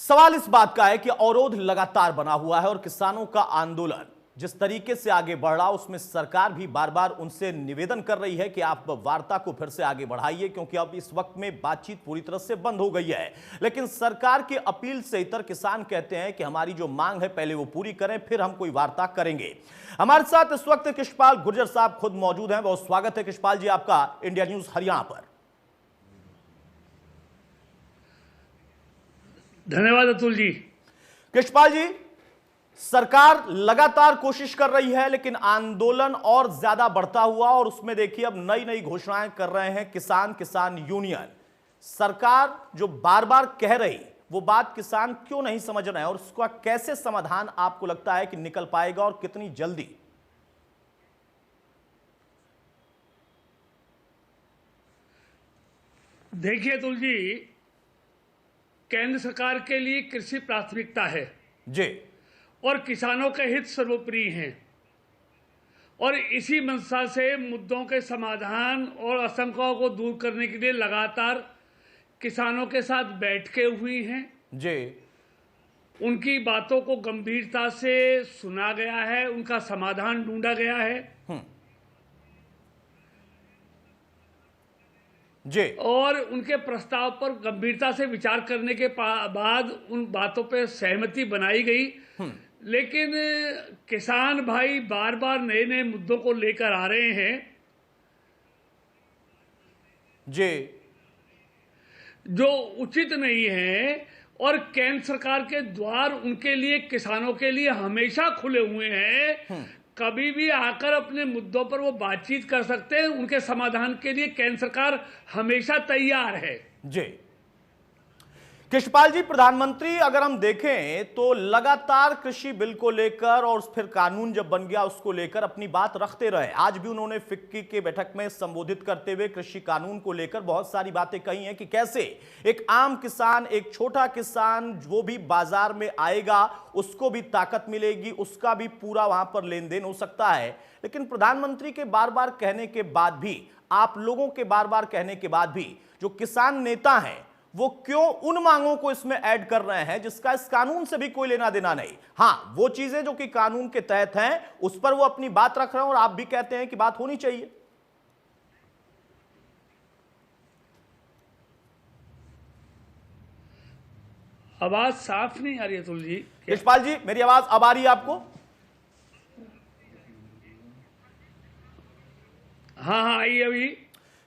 सवाल इस बात का है कि अवरोध लगातार बना हुआ है और किसानों का आंदोलन जिस तरीके से आगे बढ़ रहा उसमें सरकार भी बार बार उनसे निवेदन कर रही है कि आप वार्ता को फिर से आगे बढ़ाइए, क्योंकि अब इस वक्त में बातचीत पूरी तरह से बंद हो गई है। लेकिन सरकार की अपील से इतर किसान कहते हैं कि हमारी जो मांग है पहले वो पूरी करें, फिर हम कोई वार्ता करेंगे। हमारे साथ इस वक्त कृषपाल गुर्जर साहब खुद मौजूद हैं। बहुत स्वागत है कृषपाल जी आपका इंडिया न्यूज हरियाणा पर। धन्यवाद अतुल जी। कृषपाल जी, सरकार लगातार कोशिश कर रही है लेकिन आंदोलन और ज्यादा बढ़ता हुआ और उसमें देखिए अब नई नई घोषणाएं कर रहे हैं किसान यूनियन। सरकार जो बार बार कह रही वो बात किसान क्यों नहीं समझ रहे हैं और उसका कैसे समाधान आपको लगता है कि निकल पाएगा और कितनी जल्दी? देखिए अतुल जी, केंद्र सरकार के लिए कृषि प्राथमिकता है जी, और किसानों के हित सर्वोपरि हैं और इसी मंशा से मुद्दों के समाधान और आशंकाओं को दूर करने के लिए लगातार किसानों के साथ बैठकें हुई हैं जी, उनकी बातों को गंभीरता से सुना गया है, उनका समाधान ढूंढा गया है जी, और उनके प्रस्ताव पर गंभीरता से विचार करने के बाद उन बातों पर सहमति बनाई गई। लेकिन किसान भाई बार बार नए नए मुद्दों को लेकर आ रहे हैं जी, जो उचित नहीं है और केंद्र सरकार के द्वार उनके लिए, किसानों के लिए हमेशा खुले हुए हैं। कभी भी आकर अपने मुद्दों पर वो बातचीत कर सकते हैं। उनके समाधान के लिए केंद्र सरकार हमेशा तैयार है। जी। कृषपाल जी, प्रधानमंत्री अगर हम देखें तो लगातार कृषि बिल को लेकर और फिर कानून जब बन गया उसको लेकर अपनी बात रखते रहे। आज भी उन्होंने फिक्की के बैठक में संबोधित करते हुए कृषि कानून को लेकर बहुत सारी बातें कही हैं कि कैसे एक आम किसान, एक छोटा किसान वो भी बाजार में आएगा, उसको भी ताकत मिलेगी, उसका भी पूरा वहां पर लेन देन हो सकता है। लेकिन प्रधानमंत्री के बार बार कहने के बाद भी, आप लोगों के बार बार कहने के बाद भी जो किसान नेता हैं वो क्यों उन मांगों को इसमें ऐड कर रहे हैं जिसका इस कानून से भी कोई लेना देना नहीं? हां, वो चीजें जो कि कानून के तहत हैं उस पर वो अपनी बात रख रहे हैं और आप भी कहते हैं कि बात होनी चाहिए। आवाज साफ नहीं आ रही अतुल जी। यशपाल जी, मेरी आवाज अब आ रही है आपको? हाँ, आई अभी।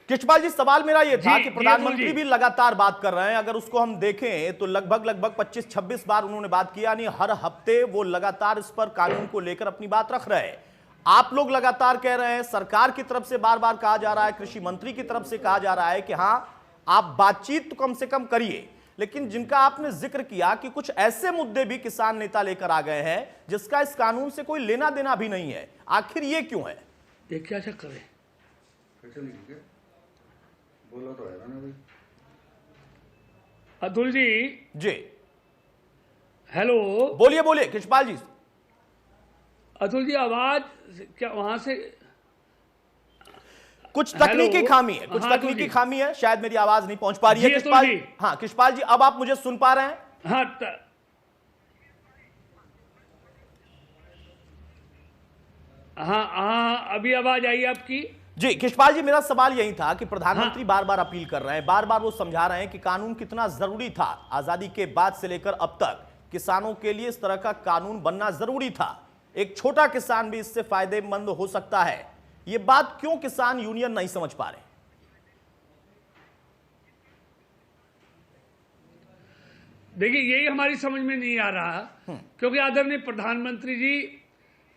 कृषपाल जी, सवाल मेरा यह था कि जी, प्रधानमंत्री भी लगातार बात कर रहे हैं। अगर उसको हम देखें तो लगभग 25-26 बार उन्होंने बात किया, यानी हर हफ्ते वो लगातार इस पर कानून को लेकर अपनी बात रख रहे हैं। आप लोग लगातार कह रहे हैं, सरकार की तरफ से बार बार कहा जा रहा है, कृषि मंत्री की तरफ से कहा जा रहा है कि हां आप बातचीत तो कम से कम करिए। लेकिन जिनका आपने जिक्र किया कि कुछ ऐसे मुद्दे भी किसान नेता लेकर आ गए हैं जिसका इस कानून से कोई लेना देना भी नहीं है, आखिर ये क्यों है? ये क्या करें? बोला तो है ना भाई। अतुल जी। जी, हेलो, बोलिए बोलिए कृषपाल जी। अतुल जी, आवाज क्या वहां से कुछ तकनीकी खामी है, कुछ तकनीकी खामी है, शायद मेरी आवाज नहीं पहुंच पा रही है। कृषपाल जी, हाँ कृषपाल जी, अब आप मुझे सुन पा रहे हैं? हाँ, हाँ, अभी आवाज आई आपकी। जी कृषपाल जी, मेरा सवाल यही था कि प्रधानमंत्री बार बार अपील कर रहे हैं, बार बार वो समझा रहे हैं कि कानून कितना जरूरी था। आजादी के बाद से लेकर अब तक किसानों के लिए इस तरह का कानून बनना जरूरी था। एक छोटा किसान भी इससे फायदेमंद हो सकता है। ये बात क्यों किसान यूनियन नहीं समझ पा रहे? देखिए, यही हमारी समझ में नहीं आ रहा, क्योंकि आदरणीय प्रधानमंत्री जी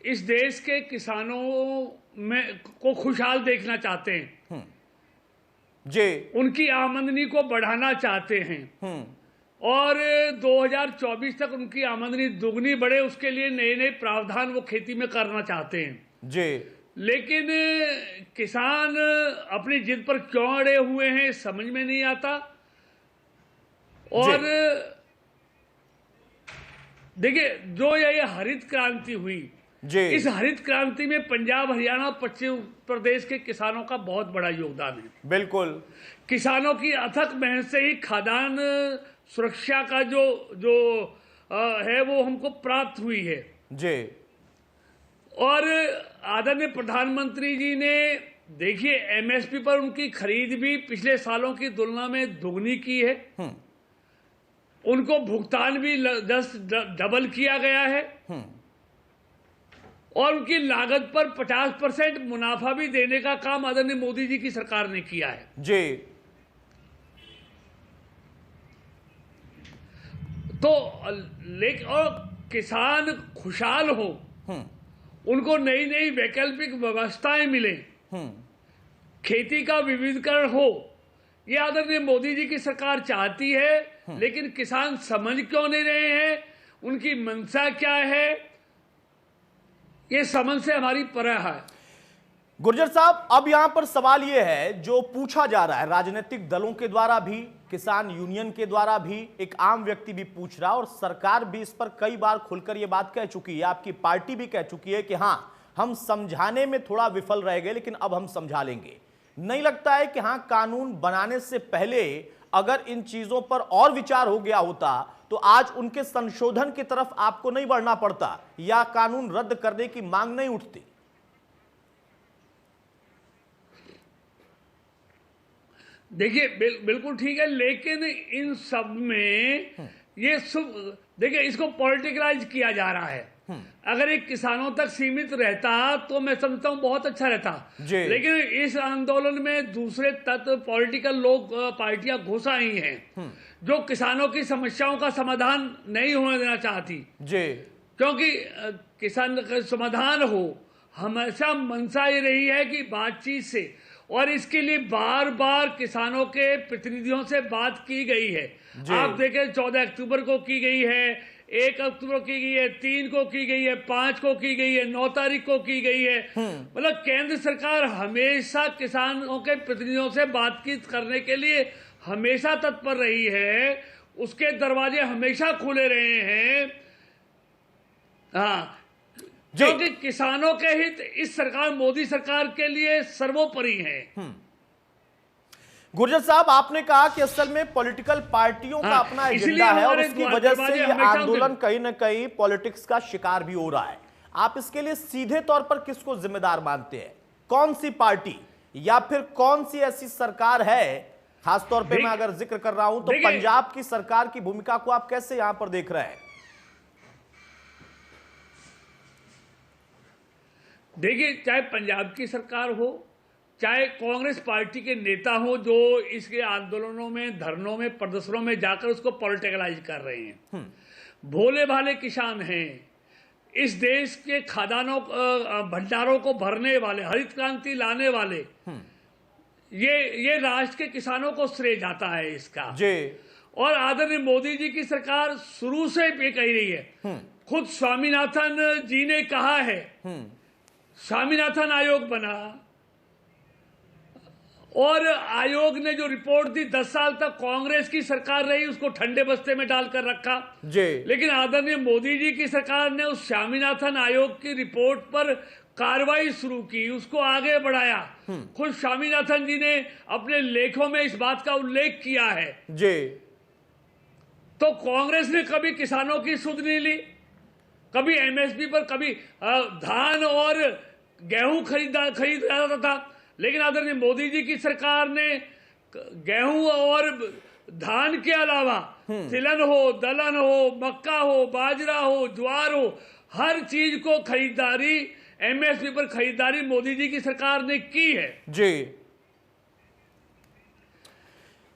इस देश के किसानों में को खुशहाल देखना चाहते हैं जी, उनकी आमदनी को बढ़ाना चाहते हैं और 2024 तक उनकी आमदनी दुगनी बढ़े, उसके लिए नए नए प्रावधान वो खेती में करना चाहते हैं जी। लेकिन किसान अपनी जिद पर क्यों अड़े हुए हैं समझ में नहीं आता। और देखिए, जो ये हरित क्रांति हुई, इस हरित क्रांति में पंजाब, हरियाणा, पश्चिम प्रदेश के किसानों का बहुत बड़ा योगदान है। बिल्कुल, किसानों की अथक मेहनत से ही खाद्यान्न सुरक्षा का जो जो है वो हमको प्राप्त हुई है। जी। और आदरणीय प्रधानमंत्री जी ने देखिए एमएसपी पर उनकी खरीद भी पिछले सालों की तुलना में दोगुनी की है। उनको भुगतान भी 10 डबल किया गया है और उनकी लागत पर 50% मुनाफा भी देने का काम आदरणीय मोदी जी की सरकार ने किया है। जी। तो लेकिन और किसान खुशहाल हो, उनको नई नई वैकल्पिक व्यवस्थाएं मिले, खेती का विविधीकरण हो, ये आदरणीय मोदी जी की सरकार चाहती है। लेकिन किसान समझ क्यों नहीं रहे हैं, उनकी मंशा क्या है, ये समझ से हमारी परे है। गुर्जर साहब, अब यहां पर सवाल यह है जो पूछा जा रहा है राजनीतिक दलों के द्वारा भी, किसान यूनियन के द्वारा भी, एक आम व्यक्ति भी पूछ रहा है और सरकार भी इस पर कई बार खुलकर यह बात कह चुकी है, आपकी पार्टी भी कह चुकी है कि हां हम समझाने में थोड़ा विफल रह गए लेकिन अब हम समझा लेंगे। नहीं लगता है कि हां कानून बनाने से पहले अगर इन चीजों पर और विचार हो गया होता तो आज उनके संशोधन की तरफ आपको नहीं बढ़ना पड़ता या कानून रद्द करने की मांग नहीं उठती? देखिए बिल्कुल ठीक है, लेकिन इन सब में ये सब देखिए इसको पॉलिटिकलाइज किया जा रहा है। अगर एक किसानों तक सीमित रहता तो मैं समझता हूं बहुत अच्छा रहता, लेकिन इस आंदोलन में दूसरे तत्व पॉलिटिकल लोग पार्टियां घुस आई हैं जो किसानों की समस्याओं का समाधान नहीं होने देना चाहती जी। क्योंकि किसान का समाधान हो, हमेशा मंशा ये रही है कि बातचीत से, और इसके लिए बार बार किसानों के प्रतिनिधियों से बात की गई है। आप देखें 14 अक्टूबर को की गई है, 1 अक्टूबर को की गई है, 3 को की गई है, 5 को की गई है, 9 तारीख को की गई है। मतलब केंद्र सरकार हमेशा किसानों के प्रतिनिधियों से बातचीत करने के लिए हमेशा तत्पर रही है, उसके दरवाजे हमेशा खुले रहे हैं। हाँ, क्योंकि किसानों के हित इस सरकार, मोदी सरकार के लिए सर्वोपरि हैं। गुर्जर साहब, आपने कहा कि असल में पॉलिटिकल पार्टियों का अपना एजेंडा है और उसकी वजह से ये आंदोलन कहीं ना कहीं पॉलिटिक्स का शिकार भी हो रहा है। आप इसके लिए सीधे तौर पर किसको जिम्मेदार मानते हैं? कौन सी पार्टी या फिर कौन सी ऐसी सरकार है, खासतौर पे मैं अगर जिक्र कर रहा हूं तो पंजाब की सरकार की भूमिका को आप कैसे यहां पर देख रहे हैं? देखिए, चाहे पंजाब की सरकार हो, चाहे कांग्रेस पार्टी के नेता हो जो इसके आंदोलनों में, धरनों में, प्रदर्शनों में जाकर उसको पॉलिटिकलाइज कर रहे हैं, भोले भाले किसान हैं, इस देश के खदानों भंडारों को भरने वाले, हरित क्रांति लाने वाले, ये राष्ट्र के किसानों को श्रेय जाता है इसका जी। और आदरणीय मोदी जी की सरकार शुरू से ये कही रही है, खुद स्वामीनाथन जी ने कहा है, स्वामीनाथन आयोग बना और आयोग ने जो रिपोर्ट दी 10 साल तक कांग्रेस की सरकार रही, उसको ठंडे बस्ते में डालकर रखा जी। लेकिन आदरणीय मोदी जी की सरकार ने उस स्वामीनाथन आयोग की रिपोर्ट पर कार्रवाई शुरू की, उसको आगे बढ़ाया। खुद स्वामीनाथन जी ने अपने लेखों में इस बात का उल्लेख किया है जी। तो कांग्रेस ने कभी किसानों की सुध नहीं ली, कभी एमएसपी पर, कभी धान और गेहूं खरीद रहा था, लेकिन आदरणीय मोदी जी की सरकार ने गेहूं और धान के अलावा तिलहन हो, दलहन हो, मक्का हो, बाजरा हो, ज्वार हो, हर चीज को खरीदारी, एमएसपी पर खरीदारी मोदी जी की सरकार ने की है जी,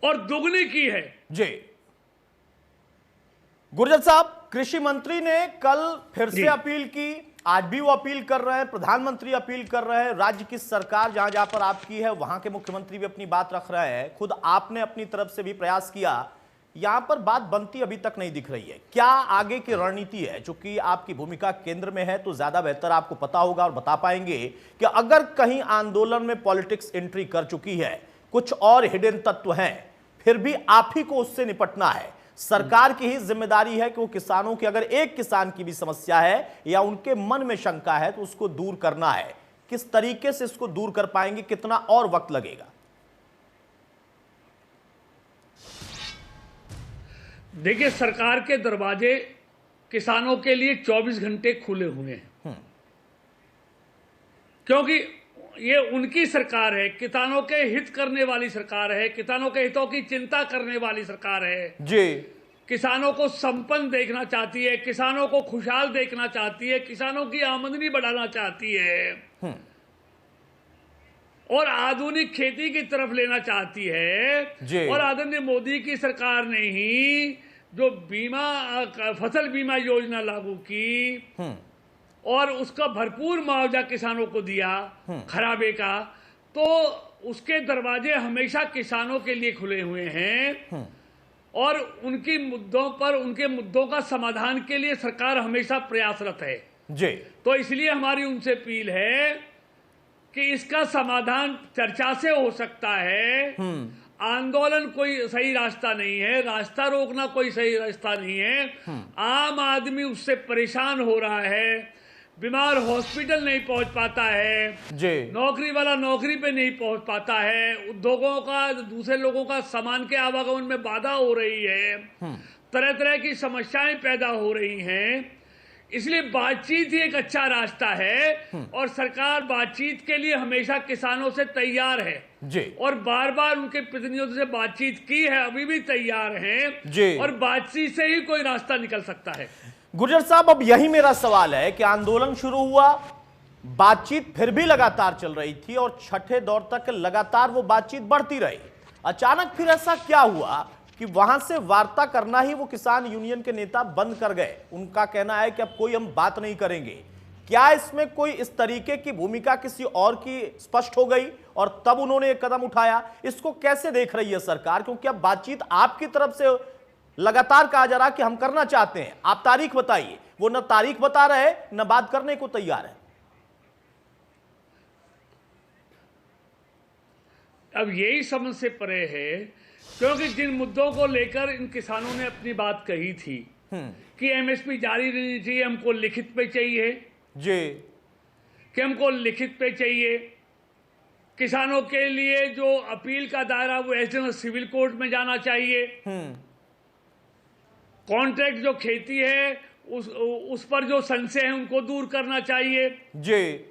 और दुगनी की है जी। गुर्जर साहब, कृषि मंत्री ने कल फिर से अपील की, आज भी वो अपील कर रहे हैं, प्रधानमंत्री अपील कर रहे हैं, राज्य की सरकार जहां जहां पर आपकी है वहां के मुख्यमंत्री भी अपनी बात रख रहे हैं, खुद आपने अपनी तरफ से भी प्रयास किया, यहां पर बात बनती अभी तक नहीं दिख रही है। क्या आगे की रणनीति है? चूंकि आपकी भूमिका केंद्र में है तो ज्यादा बेहतर आपको पता होगा और बता पाएंगे कि अगर कहीं आंदोलन में पॉलिटिक्स एंट्री कर चुकी है, कुछ और हिडन तत्व हैं, फिर भी आप ही को उससे निपटना है, सरकार की ही जिम्मेदारी है कि वो किसानों की, अगर एक किसान की भी समस्या है या उनके मन में शंका है तो उसको दूर करना है। किस तरीके से इसको दूर कर पाएंगे, कितना और वक्त लगेगा? देखिए, सरकार के दरवाजे किसानों के लिए 24 घंटे खुले हुए हैं, क्योंकि ये उनकी सरकार है, किसानों के हित करने वाली सरकार है, किसानों के हितों की चिंता करने वाली सरकार है जी। किसानों को संपन्न देखना चाहती है, किसानों को खुशहाल देखना चाहती है, किसानों की आमदनी बढ़ाना चाहती है और आधुनिक खेती की तरफ लेना चाहती है। और आदरणीय मोदी की सरकार ने ही जो फसल बीमा योजना लागू की और उसका भरपूर मुआवजा किसानों को दिया खराबे का, तो उसके दरवाजे हमेशा किसानों के लिए खुले हुए हैं और उनके मुद्दों का समाधान के लिए सरकार हमेशा प्रयासरत है जी। तो इसलिए हमारी उनसे अपील है कि इसका समाधान चर्चा से हो सकता है। आंदोलन कोई सही रास्ता नहीं है, रास्ता रोकना कोई सही रास्ता नहीं है। आम आदमी उससे परेशान हो रहा है, बीमार हॉस्पिटल नहीं पहुंच पाता है जी। नौकरी वाला नौकरी पे नहीं पहुंच पाता है, उद्योगों का, दूसरे लोगों का सामान के आवागमन में बाधा हो रही है, तरह तरह की समस्याएं पैदा हो रही हैं। इसलिए बातचीत ही एक अच्छा रास्ता है और सरकार बातचीत के लिए हमेशा किसानों से तैयार है जी। और बार बार उनके प्रतिनिधियों से बातचीत की है, अभी भी तैयार हैं जी। और बातचीत से ही कोई रास्ता निकल सकता है। गुर्जर साहब, अब यही मेरा सवाल है कि आंदोलन शुरू हुआ, बातचीत फिर भी लगातार चल रही थी और छठे दौर तक लगातार वो बातचीत बढ़ती रही। अचानक फिर ऐसा क्या हुआ कि वहां से वार्ता करना ही वो किसान यूनियन के नेता बंद कर गए? उनका कहना है कि अब कोई हम बात नहीं करेंगे। क्या इसमें कोई इस तरीके की भूमिका किसी और की स्पष्ट हो गई और तब उन्होंने एक कदम उठाया? इसको कैसे देख रही है सरकार? क्योंकि अब बातचीत आपकी तरफ से लगातार कहा जा रहा कि हम करना चाहते हैं, आप तारीख बताइए। वो न तारीख बता रहे न बात करने को तैयार है। अब यही समझ से परे है, क्योंकि जिन मुद्दों को लेकर इन किसानों ने अपनी बात कही थी कि एमएसपी जारी रहनी चाहिए, हमको लिखित पे चाहिए जी, कि हमको लिखित पे चाहिए, किसानों के लिए जो अपील का दायरा वो ऐसे सिविल कोर्ट में जाना चाहिए, कॉन्ट्रैक्ट जो खेती है उस पर जो संशय है उनको दूर करना चाहिए जी।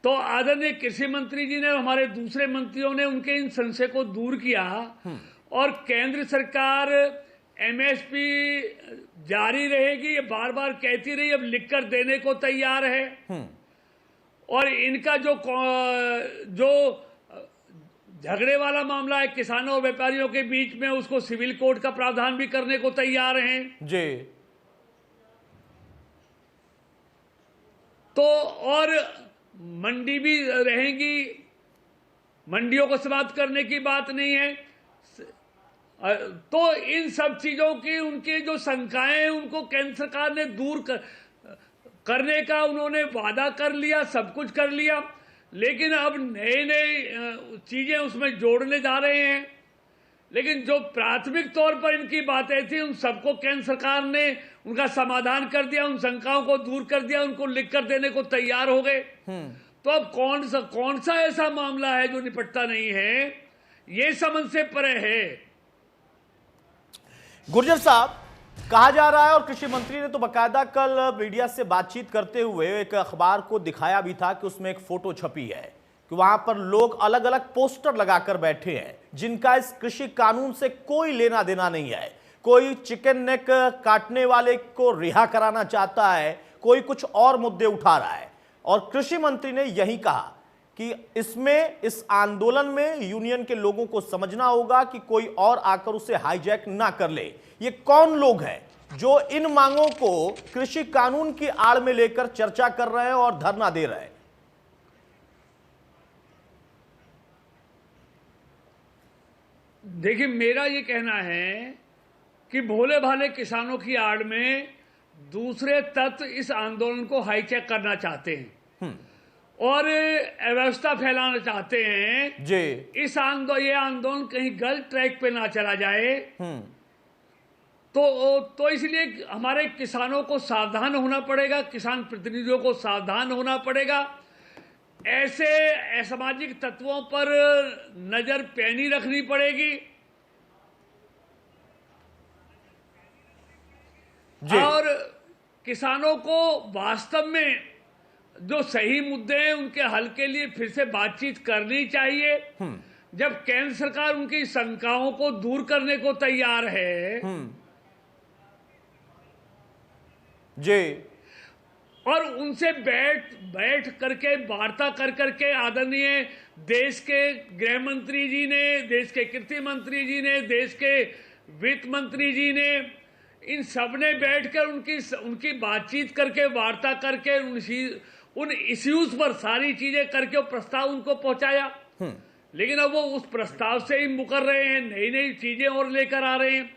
तो आदरणीय कृषि मंत्री जी ने, हमारे दूसरे मंत्रियों ने उनके इन संशय को दूर किया और केंद्र सरकार एमएसपी जारी रहेगी ये बार बार कहती रही, अब लिखकर देने को तैयार है और इनका जो झगड़े वाला मामला है किसानों और व्यापारियों के बीच में, उसको सिविल कोर्ट का प्रावधान भी करने को तैयार हैं जी। तो और मंडी भी रहेंगी, मंडियों को समाप्त करने की बात नहीं है। तो इन सब चीजों की उनके जो शंकाएं हैं उनको केंद्र सरकार ने दूर करने का उन्होंने वादा कर लिया, सब कुछ कर लिया, लेकिन अब नए नए चीजें उसमें जोड़ने जा रहे हैं। लेकिन जो प्राथमिक तौर पर इनकी बातें थी उन सबको केंद्र सरकार ने उनका समाधान कर दिया, उन शंकाओं को दूर कर दिया, उनको लिख कर देने को तैयार हो गए। तो अब कौन सा ऐसा मामला है जो निपटता नहीं है? ये समझ से परे है। गुर्जर साहब, कहा जा रहा है और कृषि मंत्री ने तो बकायदा कल मीडिया से बातचीत करते हुए एक अखबार को दिखाया भी था कि उसमें एक फोटो छपी है कि वहां पर लोग अलग अलग पोस्टर लगाकर बैठे हैं जिनका इस कृषि कानून से कोई लेना देना नहीं है। कोई चिकन नेक काटने वाले को रिहा कराना चाहता है, कोई कुछ और मुद्दे उठा रहा है और कृषि मंत्री ने यही कहा कि इस आंदोलन में यूनियन के लोगों को समझना होगा कि कोई और आकर उसे हाईजैक ना कर ले। ये कौन लोग हैं जो इन मांगों को कृषि कानून की आड़ में लेकर चर्चा कर रहे हैं और धरना दे रहे हैं? देखिए, मेरा ये कहना है कि भोले भाले किसानों की आड़ में दूसरे तत्व इस आंदोलन को हाईजैक करना चाहते हैं और अव्यवस्था फैलाना चाहते हैं जी। ये आंदोलन कहीं गलत ट्रैक पे ना चला जाए। तो इसलिए हमारे किसानों को सावधान होना पड़ेगा, किसान प्रतिनिधियों को सावधान होना पड़ेगा। ऐसे असामाजिक तत्वों पर नजर पैनी रखनी पड़ेगी जी। और किसानों को वास्तव में जो सही मुद्दे हैं उनके हल के लिए फिर से बातचीत करनी चाहिए। जब केंद्र सरकार उनकी शंकाओं को दूर करने को तैयार है जी। और उनसे बैठ करके वार्ता कर करके आदरणीय देश के गृह मंत्री जी ने, देश के कृषि मंत्री जी ने, देश के वित्त मंत्री जी ने, इन सब ने बैठकर उनकी बातचीत करके वार्ता करके उन इश्यूज पर सारी चीजें करके वो प्रस्ताव उनको पहुंचाया। लेकिन अब वो उस प्रस्ताव से ही मुकर रहे हैं, नई नई चीजें और लेकर आ रहे हैं।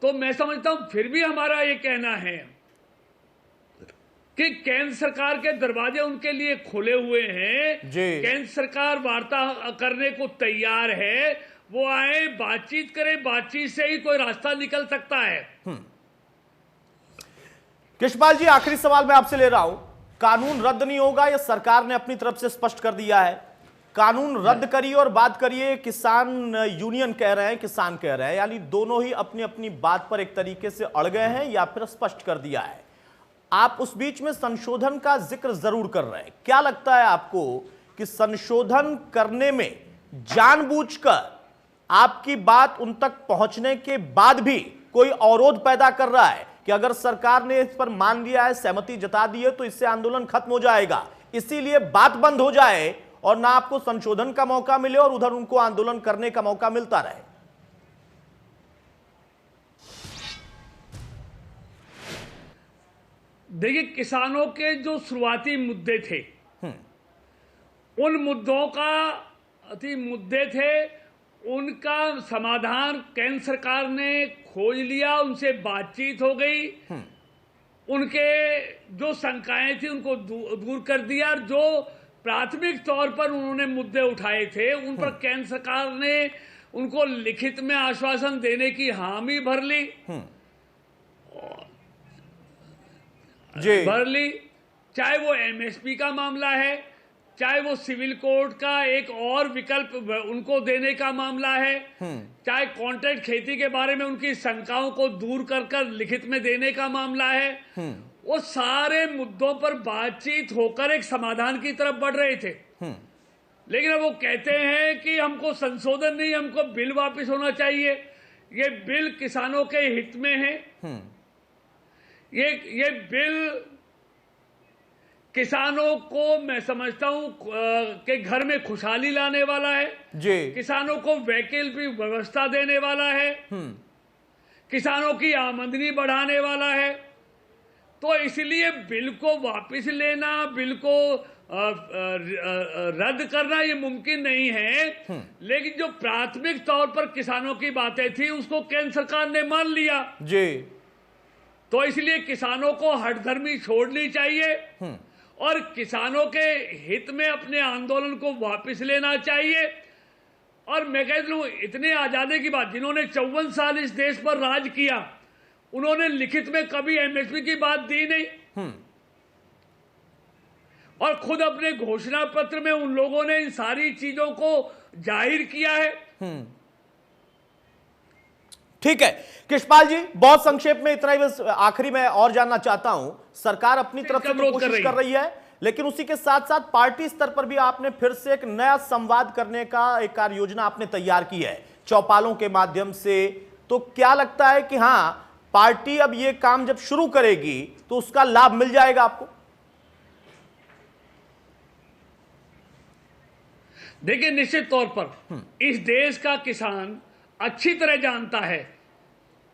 तो मैं समझता हूं फिर भी हमारा ये कहना है कि केंद्र सरकार के दरवाजे उनके लिए खुले हुए हैं। केंद्र सरकार वार्ता करने को तैयार है, वो आए, बातचीत करें, बातचीत से ही कोई रास्ता निकल सकता है। कृष्णपाल जी, आखिरी सवाल मैं आपसे ले रहा हूं, कानून रद्द नहीं होगा, यह सरकार ने अपनी तरफ से स्पष्ट कर दिया है। कानून रद्द करिए और बात करिए, किसान यूनियन कह रहे हैं, किसान कह रहे हैं, यानी दोनों ही अपनी अपनी बात पर एक तरीके से अड़ गए हैं या फिर स्पष्ट कर दिया है। आप उस बीच में संशोधन का जिक्र जरूर कर रहे हैं। क्या लगता है आपको कि संशोधन करने में जानबूझकर आपकी बात उन तक पहुंचने के बाद भी कोई अवरोध पैदा कर रहा है कि अगर सरकार ने इस पर मान लिया है, सहमति जता दी है, तो इससे आंदोलन खत्म हो जाएगा, इसीलिए बात बंद हो जाए और ना आपको संशोधन का मौका मिले और उधर उनको आंदोलन करने का मौका मिलता रहे? देखिए, किसानों के जो शुरुआती मुद्दे थे, उन मुद्दों उनका समाधान केंद्र सरकार ने खोज लिया, उनसे बातचीत हो गई, उनके जो शंकाएं थी उनको दूर कर दिया। और जो प्राथमिक तौर पर उन्होंने मुद्दे उठाए थे उन पर केंद्र सरकार ने उनको लिखित में आश्वासन देने की हामी भर ली चाहे वो एमएसपी का मामला है, चाहे वो सिविल कोड का एक और विकल्प उनको देने का मामला है, चाहे कॉन्ट्रैक्ट खेती के बारे में उनकी शंकाओं को दूर कर लिखित में देने का मामला है। वो सारे मुद्दों पर बातचीत होकर एक समाधान की तरफ बढ़ रहे थे। लेकिन अब वो कहते हैं कि हमको संशोधन नहीं, हमको बिल वापस होना चाहिए। ये बिल किसानों के हित में है। ये बिल किसानों को, मैं समझता हूं कि घर में खुशहाली लाने वाला है जी। किसानों को वैकल्पिक व्यवस्था देने वाला है, किसानों की आमदनी बढ़ाने वाला है। तो इसलिए बिल को वापस लेना, बिल को रद्द करना ये मुमकिन नहीं है। लेकिन जो प्राथमिक तौर पर किसानों की बातें थी उसको केंद्र सरकार ने मान लिया जी। तो इसलिए किसानों को हठधर्मी छोड़नी चाहिए और किसानों के हित में अपने आंदोलन को वापस लेना चाहिए। और मैं कहता हूं, इतने आजादी की बात, जिन्होंने 54 साल इस देश पर राज किया, उन्होंने लिखित में कभी एमएसपी की बात दी नहीं और खुद अपने घोषणा पत्र में उन लोगों ने इन सारी चीजों को जाहिर किया है। ठीक है कृष्णपाल जी, बहुत संक्षेप में इतना ही, बस आखिरी में और जानना चाहता हूं, सरकार अपनी तरफ से तो कोशिश कर रही है, लेकिन उसी के साथ साथ पार्टी स्तर पर भी आपने फिर से एक नया संवाद करने का एक कार्य योजना आपने तैयार की है चौपालों के माध्यम से। तो क्या लगता है कि हां, पार्टी अब ये काम जब शुरू करेगी तो उसका लाभ मिल जाएगा आपको? देखिए, निश्चित तौर पर इस देश का किसान अच्छी तरह जानता है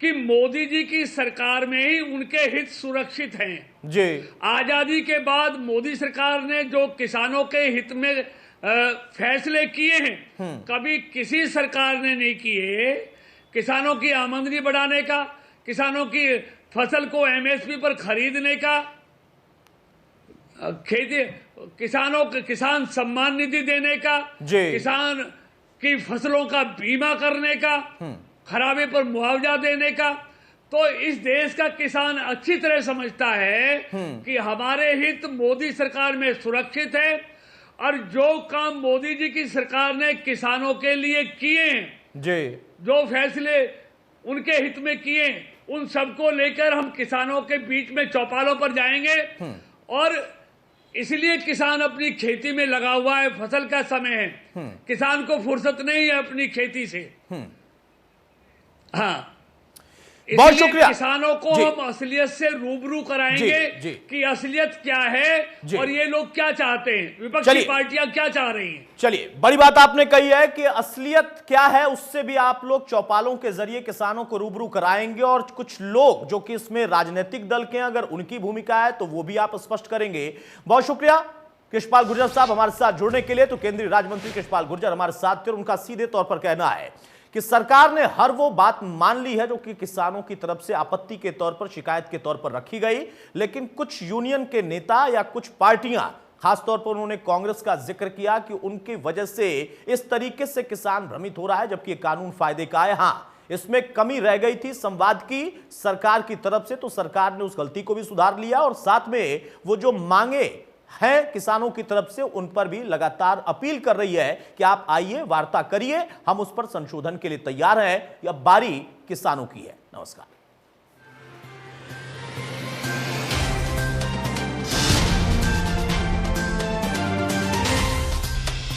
कि मोदी जी की सरकार में ही उनके हित सुरक्षित हैं जी। आजादी के बाद मोदी सरकार ने जो किसानों के हित में फैसले किए हैं कभी किसी सरकार ने नहीं किए। किसानों की आमदनी बढ़ाने का, किसानों की फसल को एमएसपी पर खरीदने का, किसान सम्मान निधि देने का, किसान की फसलों का बीमा करने का, खराबे पर मुआवजा देने का। तो इस देश का किसान अच्छी तरह समझता है कि हमारे हित मोदी सरकार में सुरक्षित है और जो काम मोदी जी की सरकार ने किसानों के लिए किए जी, जो फैसले उनके हित में किए, उन सबको लेकर हम किसानों के बीच में चौपालों पर जाएंगे। और इसलिए किसान अपनी खेती में लगा हुआ है, फसल का समय है, किसान को फुर्सत नहीं है अपनी खेती से। हाँ, बहुत इसलिए शुक्रिया। किसानों को जी। हम असलियत से रूबरू कराएंगे जी। कि असलियत क्या है जी। और ये लोग क्या चाहते हैं, विपक्षी चलिए। पार्टियां क्या चाह रही हैं। चलिए, बड़ी बात आपने कही है कि असलियत क्या है उससे भी आप लोग चौपालों के जरिए किसानों को रूबरू कराएंगे, और कुछ लोग जो कि इसमें राजनीतिक दल के हैं, अगर उनकी भूमिका है तो वो भी आप स्पष्ट करेंगे। बहुत शुक्रिया कृष्णपाल गुर्जर साहब हमारे साथ जुड़ने के लिए। तो केंद्रीय राज्य मंत्री कृष्णपाल गुर्जर हमारे साथ थे, और उनका सीधे तौर पर कहना है कि सरकार ने हर वो बात मान ली है जो कि किसानों की तरफ से आपत्ति के तौर पर, शिकायत के तौर पर रखी गई, लेकिन कुछ यूनियन के नेता या कुछ पार्टियां, खासतौर पर उन्होंने कांग्रेस का जिक्र किया कि उनकी वजह से इस तरीके से किसान भ्रमित हो रहा है, जबकि ये कानून फायदे का है। हां, इसमें कमी रह गई थी संवाद की सरकार की तरफ से, तो सरकार ने उस गलती को भी सुधार लिया, और साथ में वो जो मांगे है किसानों की तरफ से उन पर भी लगातार अपील कर रही है कि आप आइए, वार्ता करिए, हम उस पर संशोधन के लिए तैयार हैं। अब बारी किसानों की है। नमस्कार।